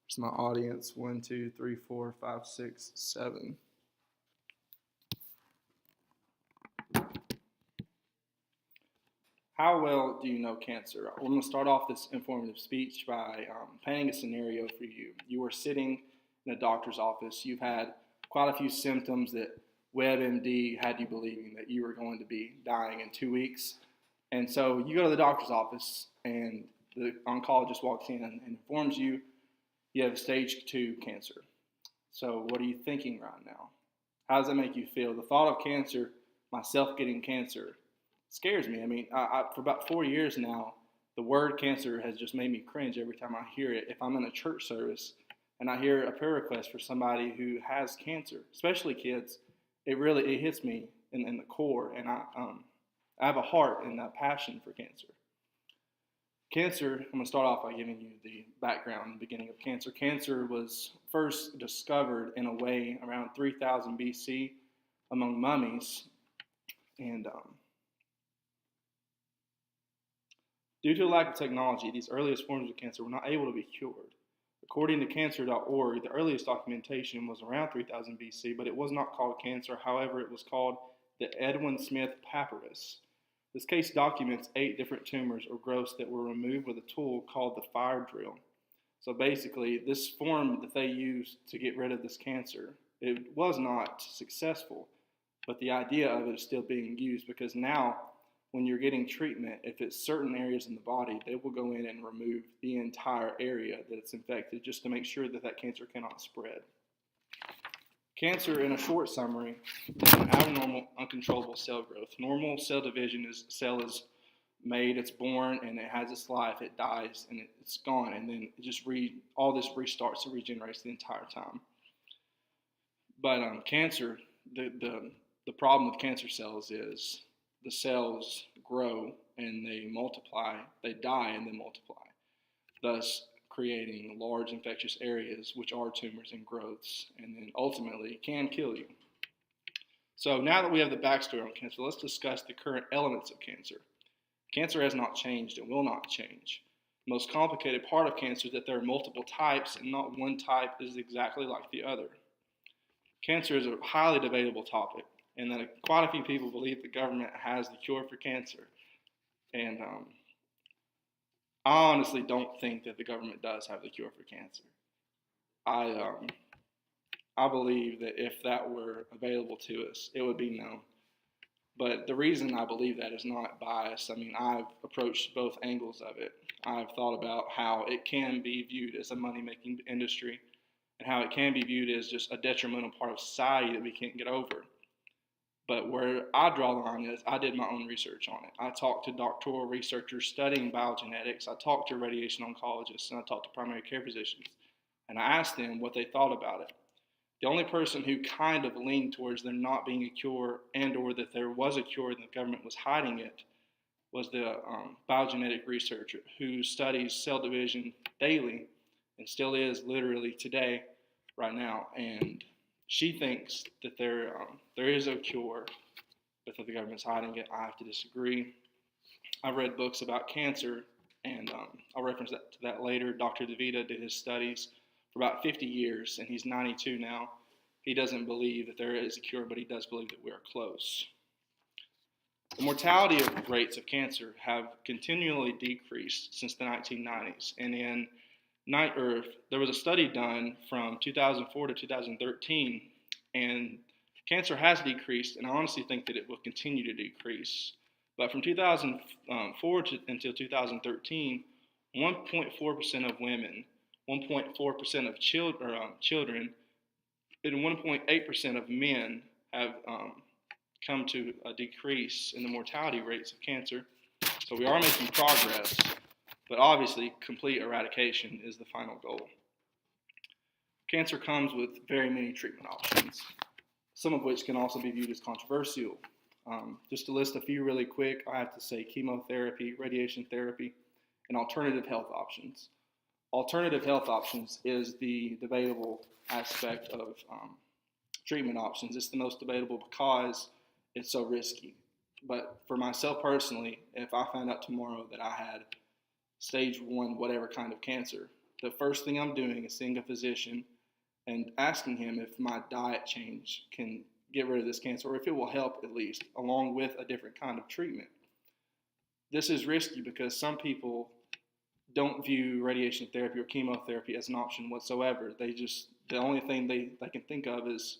Here's my audience. 1, 2, 3, 4, 5, 6, 7. How well do you know cancer? I'm going to start off this informative speech by painting a scenario for you. You are sitting in a doctor's office. You've had quite a few symptoms that WebMD had you believing that you were going to be dying in 2 weeks. And so you go to the doctor's office, and the oncologist walks in and informs you you have stage 2 cancer. So what are you thinking right now? How does that make you feel? The thought of cancer, myself getting cancer, scares me. I mean, for about 4 years now, the word cancer has just made me cringe every time I hear it. If I'm in a church service and I hear a prayer request for somebody who has cancer, especially kids, it hits me in the core, and I have a heart and a passion for cancer. Cancer, I'm going to start off by giving you the background and beginning of cancer. Cancer was first discovered in a way around 3000 BC among mummies, and due to a lack of technology, these earliest forms of cancer were not able to be cured. According to cancer.org, the earliest documentation was around 3000 BC, but it was not called cancer. However, it was called the Edwin Smith papyrus. This case documents 8 different tumors or growths that were removed with a tool called the fire drill. So basically, this form that they used to get rid of this cancer, it was not successful, but the idea of it is still being used, because now when you're getting treatment, if it's certain areas in the body, they will go in and remove the entire area that it's infected just to make sure that that cancer cannot spread. Cancer, in a short summary, is an abnormal, uncontrollable cell growth. Normal cell division is cell is made, it's born, and it has its life, it dies, and it's gone, and then it just all this restarts and regenerates the entire time. But cancer, the problem with cancer cells is the cells grow and they multiply, they die and then multiply, thus creating large infectious areas, which are tumors and growths, and then ultimately can kill you. So now that we have the backstory on cancer, let's discuss the current elements of cancer. Cancer has not changed and will not change. The most complicated part of cancer is that there are multiple types, and not one type is exactly like the other. Cancer is a highly debatable topic, and that quite a few people believe the government has the cure for cancer. And I honestly don't think that the government does have the cure for cancer. I believe that if that were available to us, it would be known. But the reason I believe that is not bias. I mean, I've approached both angles of it. I've thought about how it can be viewed as a money-making industry, and how it can be viewed as just a detrimental part of society that we can't get over. But where I draw the line is I did my own research on it. I talked to doctoral researchers studying biogenetics. I talked to radiation oncologists, and I talked to primary care physicians. And I asked them what they thought about it. The only person who kind of leaned towards there not being a cure, and or that there was a cure and the government was hiding it, was the biogenetic researcher who studies cell division daily and still is literally today, right now. And she thinks that there is a cure, but that the government's hiding it. I have to disagree. I've read books about cancer, and I'll reference to that later. Dr. DeVita did his studies for about 50 years, and he's 92 now. He doesn't believe that there is a cure, but he does believe that we are close. The mortality rates of cancer have continually decreased since the 1990s, and there was a study done from 2004 to 2013, and cancer has decreased, and I honestly think that it will continue to decrease. But from 2004 until 2013, 1.4% of women, 1.4% of children, and 1.8% of men have come to a decrease in the mortality rates of cancer. So we are making progress. But obviously, complete eradication is the final goal. Cancer comes with very many treatment options, some of which can also be viewed as controversial. Just to list a few really quick, I have to say chemotherapy, radiation therapy, and alternative health options. Alternative health options is the debatable aspect of treatment options. It's the most debatable because it's so risky. But for myself personally, if I found out tomorrow that I had stage 1, whatever kind of cancer, the first thing I'm doing is seeing a physician and asking him if my diet change can get rid of this cancer, or if it will help at least, along with a different kind of treatment. This is risky because some people don't view radiation therapy or chemotherapy as an option whatsoever. The only thing they can think of is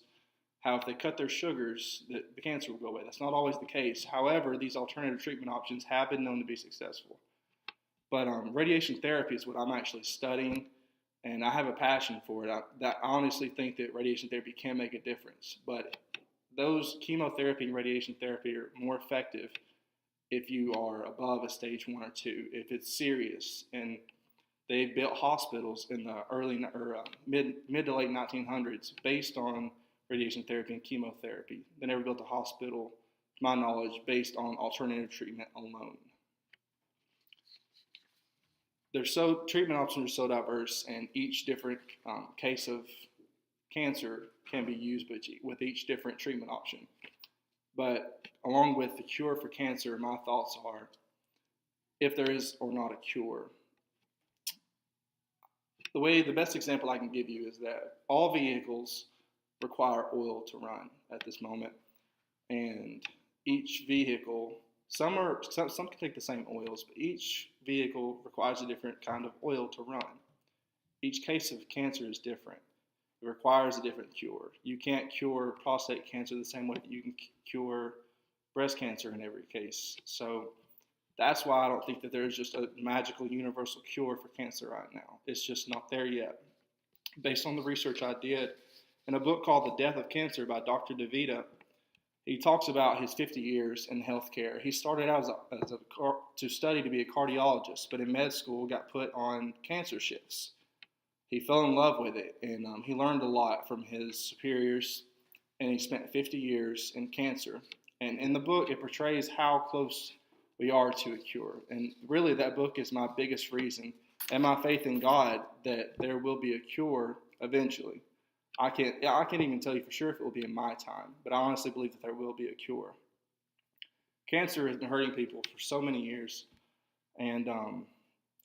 how if they cut their sugars, the cancer will go away. That's not always the case. However, these alternative treatment options have been known to be successful. But radiation therapy is what I'm actually studying, and I have a passion for it. I honestly think that radiation therapy can make a difference. But those chemotherapy and radiation therapy are more effective if you are above a stage 1 or 2, if it's serious. And they built hospitals in the mid to late 1900s based on radiation therapy and chemotherapy. They never built a hospital, to my knowledge, based on alternative treatment alone. Treatment options are so diverse, and each different case of cancer can be used with each different treatment option. But along with the cure for cancer, my thoughts are, if there is or not a cure, the best example I can give you is that all vehicles require oil to run at this moment, and each vehicle, some can take the same oils, but each vehicle requires a different kind of oil to run. Each case of cancer is different. It requires a different cure. You can't cure prostate cancer the same way that you can cure breast cancer in every case. So that's why I don't think that there's just a magical universal cure for cancer right now. It's just not there yet. Based on the research I did in a book called The Death of Cancer by Dr. DeVita, he talks about his 50 years in healthcare. He started out to study to be a cardiologist, but in med school got put on cancer shifts. He fell in love with it, and he learned a lot from his superiors, and he spent 50 years in cancer. And in the book, it portrays how close we are to a cure. And really, that book is my biggest reason, and my faith in God, that there will be a cure eventually. I can't even tell you for sure if it will be in my time, but I honestly believe that there will be a cure. Cancer has been hurting people for so many years, and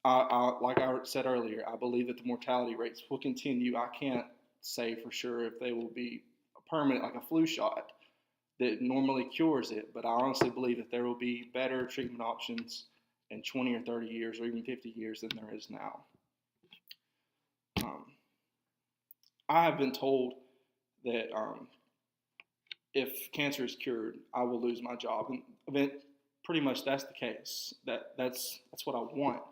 like I said earlier, I believe that the mortality rates will continue. I can't say for sure if they will be permanent, like a flu shot that normally cures it, but I honestly believe that there will be better treatment options in 20 or 30 years or even 50 years than there is now. I have been told that if cancer is cured, I will lose my job, and pretty much that's the case. That's what I want.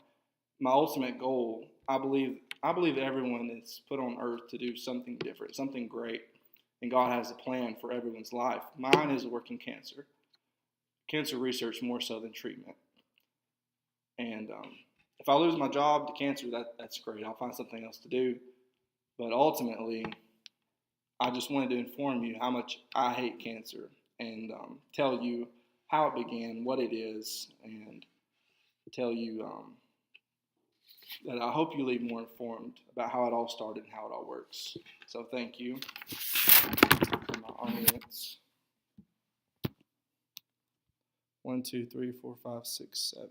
My ultimate goal, I believe that everyone is put on earth to do something different, something great, and God has a plan for everyone's life. Mine is working cancer research more so than treatment. And if I lose my job to cancer, that's great. I'll find something else to do. But ultimately, I just wanted to inform you how much I hate cancer and tell you how it began, what it is, and tell you that I hope you leave more informed about how it all started and how it all works. So thank you for my audience. 1, 2, 3, 4, 5, 6, 7.